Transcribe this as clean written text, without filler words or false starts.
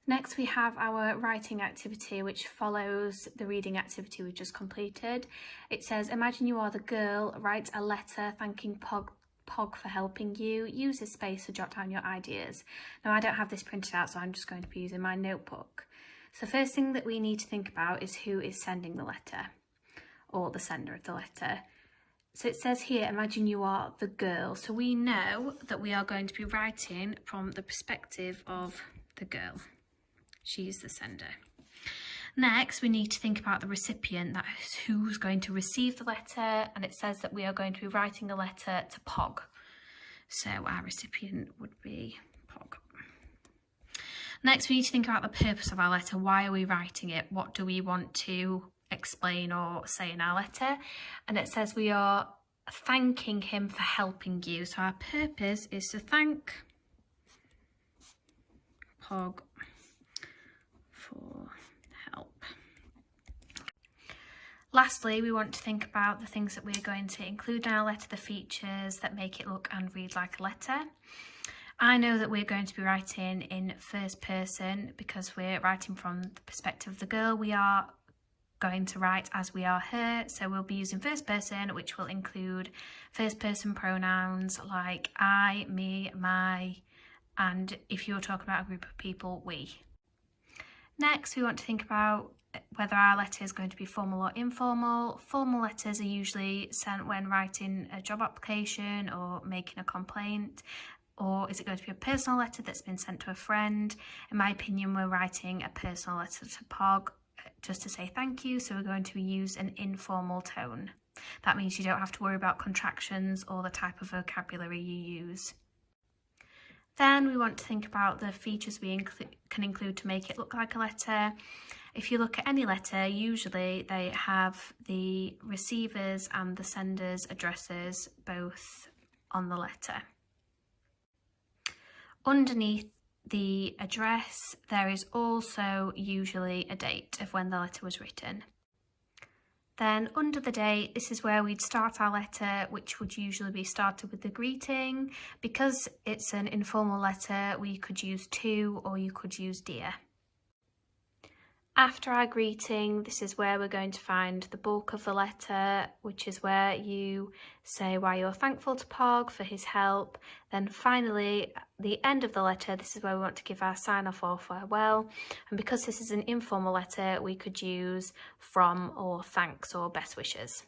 Next we have our writing activity, which follows the reading activity we just completed. It says, imagine you are the girl, write a letter thanking Pog for helping you. Use this space to jot down your ideas. Now I don't have this printed out, so I'm just going to be using my notebook. So the first thing that we need to think about is who is sending the letter, or the sender of the letter. So it says here, imagine you are the girl. So we know that we are going to be writing from the perspective of the girl. She's the sender. Next, we need to think about the recipient, that is who's going to receive the letter, and it says that we are going to be writing a letter to Pog. So our recipient would be Pog. Next, we need to think about the purpose of our letter. Why are we writing it? What do we want to explain or say in our letter? And it says we are thanking him for helping you. So our purpose is to thank Pog for help. Lastly, we want to think about the things that we're going to include in our letter, the features that make it look and read like a letter. I know that we're going to be writing in first person because we're writing from the perspective of the girl. We are going to write as we are her, so we'll be using first person, which will include first person pronouns like I, me, my, and if you're talking about a group of people, we. Next, we want to think about whether our letter is going to be formal or informal. Formal letters are usually sent when writing a job application or making a complaint. Or is it going to be a personal letter that's been sent to a friend? In my opinion, we're writing a personal letter to Pog just to say thank you, so we're going to use an informal tone. That means you don't have to worry about contractions or the type of vocabulary you use. Then we want to think about the features we can include to make it look like a letter. If you look at any letter, usually they have the receiver's and the sender's addresses both on the letter. Underneath the address, there is also usually a date of when the letter was written. Then under the date, this is where we'd start our letter, which would usually be started with the greeting. Because it's an informal letter, we could use to, or you could use dear. After our greeting, this is where we're going to find the bulk of the letter, which is where you say why you're thankful to Pog for his help. Then finally, the end of the letter, this is where we want to give our sign-off or farewell. And because this is an informal letter, we could use from or thanks or best wishes.